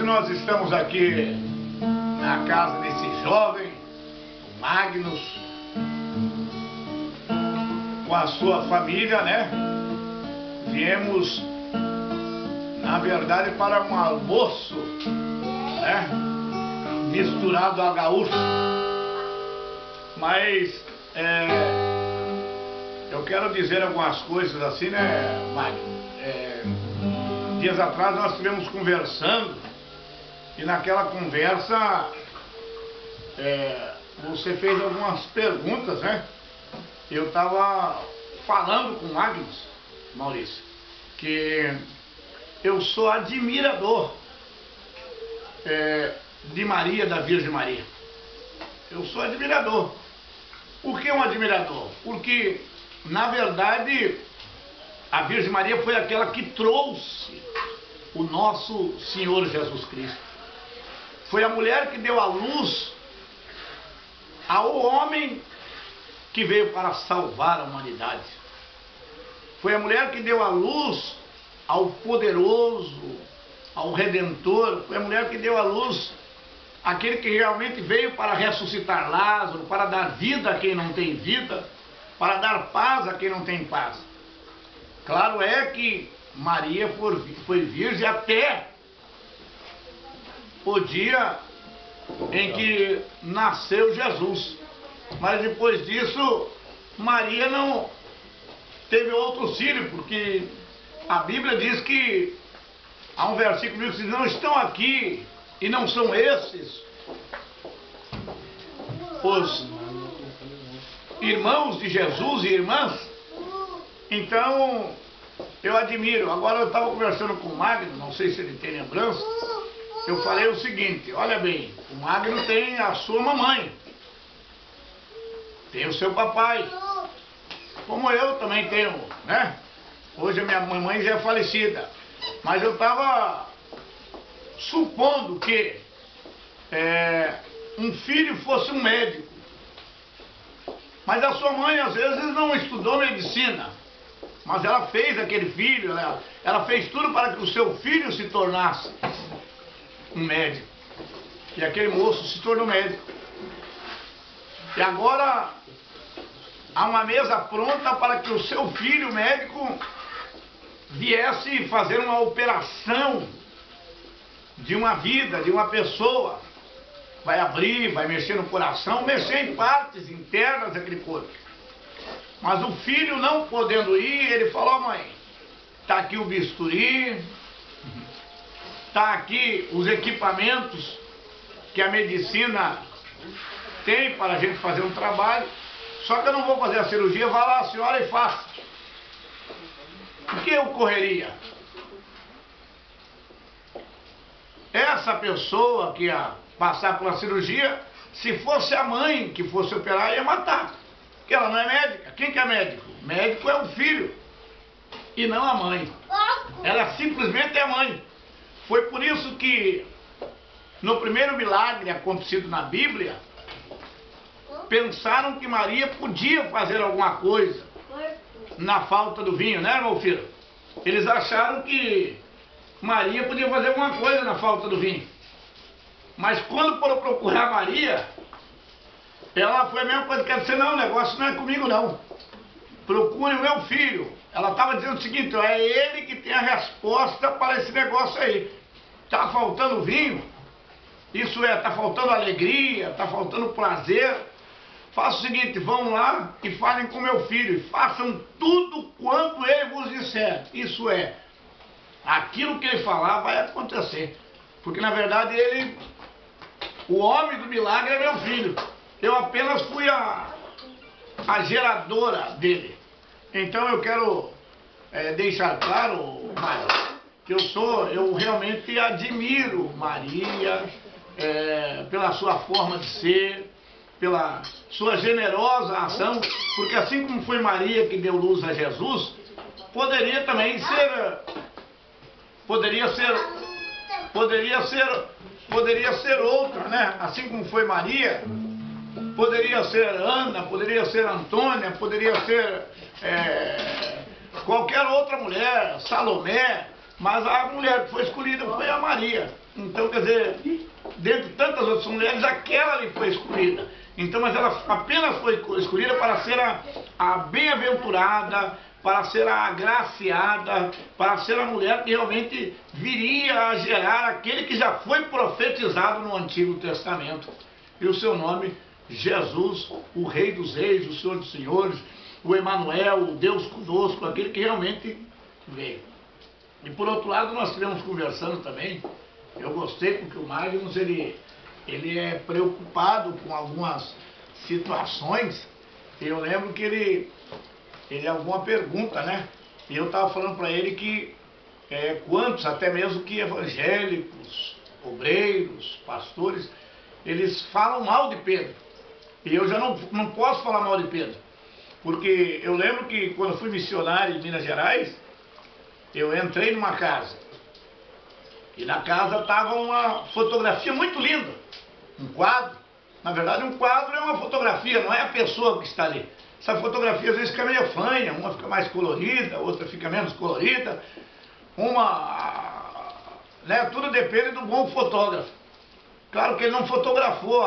nós estamos aqui na casa desse jovem, o Magnus, com a sua família, né? Viemos, na verdade, para um almoço, né? Misturado a gaúcho. Mas eu quero dizer algumas coisas assim, né, Magnus? Dias atrás nós estivemos conversando e naquela conversa você fez algumas perguntas, né? Eu estava falando com o Magnus, Maurício, que eu sou admirador de Maria, da Virgem Maria. Eu sou admirador. Por que um admirador? Porque, na verdade, a Virgem Maria foi aquela que trouxe o nosso Senhor Jesus Cristo. Foi a mulher que deu a luz ao homem que veio para salvar a humanidade. Foi a mulher que deu a luz ao poderoso, ao Redentor. Foi a mulher que deu a luz àquele que realmente veio para ressuscitar Lázaro, para dar vida a quem não tem vida, para dar paz a quem não tem paz. Claro é que Maria foi virgem até o dia em que nasceu Jesus. Mas depois disso, Maria não teve outro filho, porque a Bíblia diz que há um versículo que diz: não estão aqui e não são esses os irmãos de Jesus e irmãs. Então, eu admiro. Agora eu estava conversando com o Magno, não sei se ele tem lembrança. Eu falei o seguinte: olha bem, o Magno tem a sua mamãe, tem o seu papai, como eu também tenho, né? Hoje a minha mamãe já é falecida, mas eu estava supondo que um filho fosse um médico. Mas a sua mãe às vezes não estudou medicina, mas ela fez aquele filho, ela fez tudo para que o seu filho se tornasse um médico. E aquele moço se tornou médico. E agora há uma mesa pronta para que o seu filho médico viesse fazer uma operação de uma vida, de uma pessoa. Vai abrir, vai mexer no coração, mexer em partes internas daquele corpo. Mas o filho não podendo ir, ele falou: mãe, está aqui o bisturi, está aqui os equipamentos que a medicina tem para a gente fazer um trabalho, só que eu não vou fazer a cirurgia, vá lá a senhora e faça. O que ocorreria? Essa pessoa que ia passar por uma cirurgia, se fosse a mãe que fosse operar, ia matar. Porque ela não é médica. Quem que é médico? Médico é o filho e não a mãe. Ela simplesmente é a mãe. Foi por isso que no primeiro milagre acontecido na Bíblia, pensaram que Maria podia fazer alguma coisa na falta do vinho, né, meu filho? Eles acharam que Maria podia fazer alguma coisa na falta do vinho. Mas quando foram procurar Maria, ela foi a mesma coisa que ela disse: não, o negócio não é comigo não. Procure o meu filho. Ela estava dizendo o seguinte: é ele que tem a resposta para esse negócio aí. Está faltando vinho, isso está faltando alegria, está faltando prazer. Faça o seguinte: vão lá e falem com meu filho, e façam tudo quanto ele vos disser. Isso é, aquilo que ele falar vai acontecer. Porque na verdade o homem do milagre é meu filho. Eu apenas fui a geradora dele. Então eu quero deixar claro, Mário, que eu realmente admiro Maria pela sua forma de ser, pela sua generosa ação, porque assim como foi Maria que deu luz a Jesus, poderia também ser, poderia ser outra, né? Assim como foi Maria, poderia ser Ana, poderia ser Antônia, poderia ser qualquer outra mulher, Salomé, mas a mulher que foi escolhida foi a Maria. Então, quer dizer, dentre tantas outras mulheres, aquela ali foi escolhida. Então, mas ela apenas foi escolhida para ser a bem-aventurada, para ser a agraciada, para ser a mulher que realmente viria a gerar aquele que já foi profetizado no Antigo Testamento. E o seu nome, Jesus, o Rei dos Reis, o Senhor dos Senhores, o Emanuel, o Deus conosco, aquele que realmente veio. E por outro lado, nós estivemos conversando também, eu gostei porque o Magnus, ele é preocupado com algumas situações. Eu lembro que ele alguma pergunta, né? E eu estava falando para ele que quantos, até mesmo que evangélicos, obreiros, pastores, eles falam mal de Pedro. E eu já não posso falar mal de Pedro. Porque eu lembro que quando eu fui missionário em Minas Gerais, eu entrei numa casa. E na casa estava uma fotografia muito linda. Um quadro. Na verdade, um quadro é uma fotografia, não é a pessoa que está ali. Essa fotografia às vezes fica meio fanha, uma fica mais colorida, outra fica menos colorida. Tudo depende do bom fotógrafo. Claro que ele não fotografou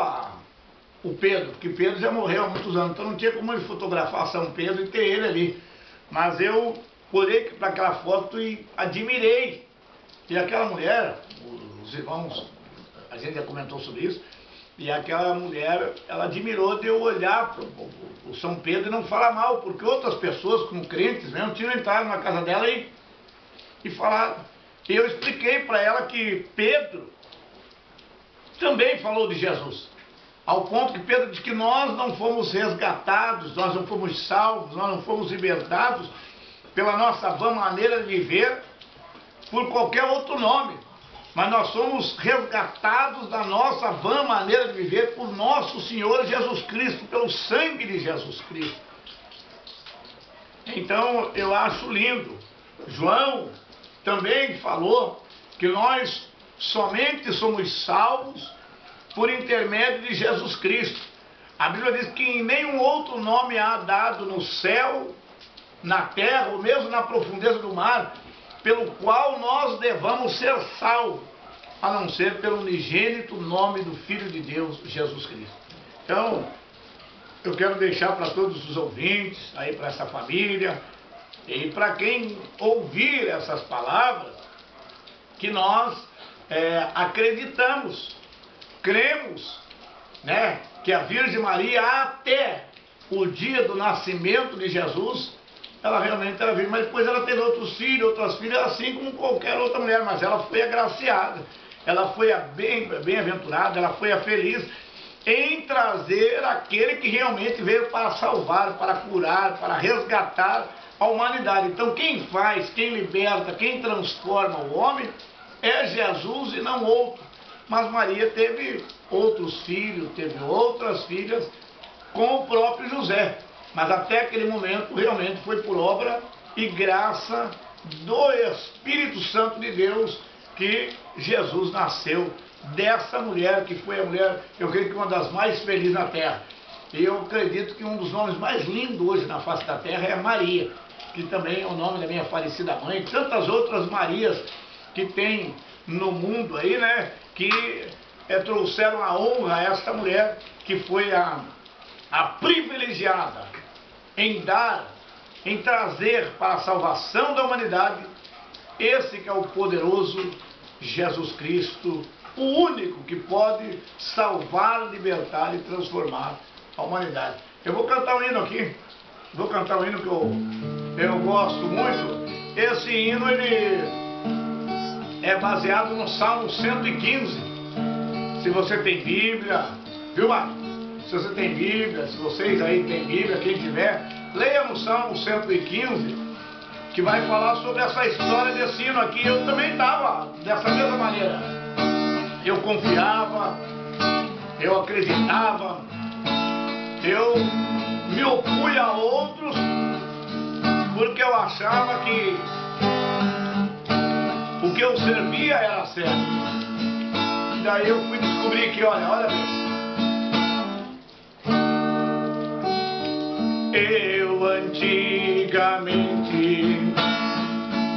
o Pedro, porque Pedro já morreu há muitos anos, então não tinha como ele fotografar São Pedro e ter ele ali. Mas eu olhei para aquela foto e admirei. E aquela mulher, os irmãos, a gente já comentou sobre isso, e aquela mulher, ela admirou de eu olhar para o São Pedro e não falar mal, porque outras pessoas, como crentes mesmo, tinham entrado na casa dela e falado. E eu expliquei para ela que Pedro também falou de Jesus. Ao ponto que Pedro diz que nós não fomos resgatados, nós não fomos salvos, nós não fomos libertados pela nossa vã maneira de viver, por qualquer outro nome. Mas nós somos resgatados da nossa vã maneira de viver por nosso Senhor Jesus Cristo, pelo sangue de Jesus Cristo. Então eu acho lindo. João também falou que nós somente somos salvos por intermédio de Jesus Cristo. A Bíblia diz que em nenhum outro nome há dado no céu, na terra, ou mesmo na profundeza do mar, pelo qual nós devamos ser salvos, a não ser pelo unigênito nome do Filho de Deus, Jesus Cristo. Então, eu quero deixar para todos os ouvintes, aí para essa família, e para quem ouvir essas palavras, que nós acreditamos, cremos, né, que a Virgem Maria, até o dia do nascimento de Jesus, ela realmente era virgem, mas depois ela teve outros filhos, outras filhas, assim como qualquer outra mulher, mas ela foi agraciada, ela foi a bem-aventurada, ela foi a feliz em trazer aquele que realmente veio para salvar, para curar, para resgatar a humanidade. Então quem faz, quem liberta, quem transforma o homem é Jesus e não outro. Mas Maria teve outros filhos, teve outras filhas com o próprio José. Mas até aquele momento realmente foi por obra e graça do Espírito Santo de Deus que Jesus nasceu dessa mulher, que foi a mulher, eu creio que uma das mais felizes na terra. E eu acredito que um dos nomes mais lindos hoje na face da terra é Maria, que também é o nome da minha falecida mãe, e tantas outras Marias que tem no mundo aí, né, que trouxeram a honra a esta mulher, que foi a privilegiada em dar, em trazer para a salvação da humanidade esse que é o poderoso Jesus Cristo, o único que pode salvar, libertar e transformar a humanidade. Eu vou cantar um hino aqui, vou cantar um hino que eu gosto muito. Esse hino ele é baseado no Salmo 115. Se você tem Bíblia, viu, Marcos? Se você tem Bíblia, se vocês aí têm Bíblia, quem tiver, leia no Salmo 115, que vai falar sobre essa história desse hino aqui. Eu também estava dessa mesma maneira. Eu confiava, eu acreditava, eu me opunha a outros, porque eu achava que o que eu servia era certo. E daí eu fui descobrir que, olha bem, eu antigamente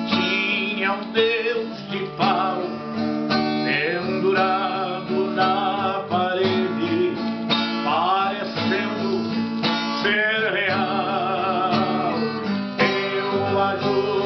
tinha um Deus de pau, Senhor.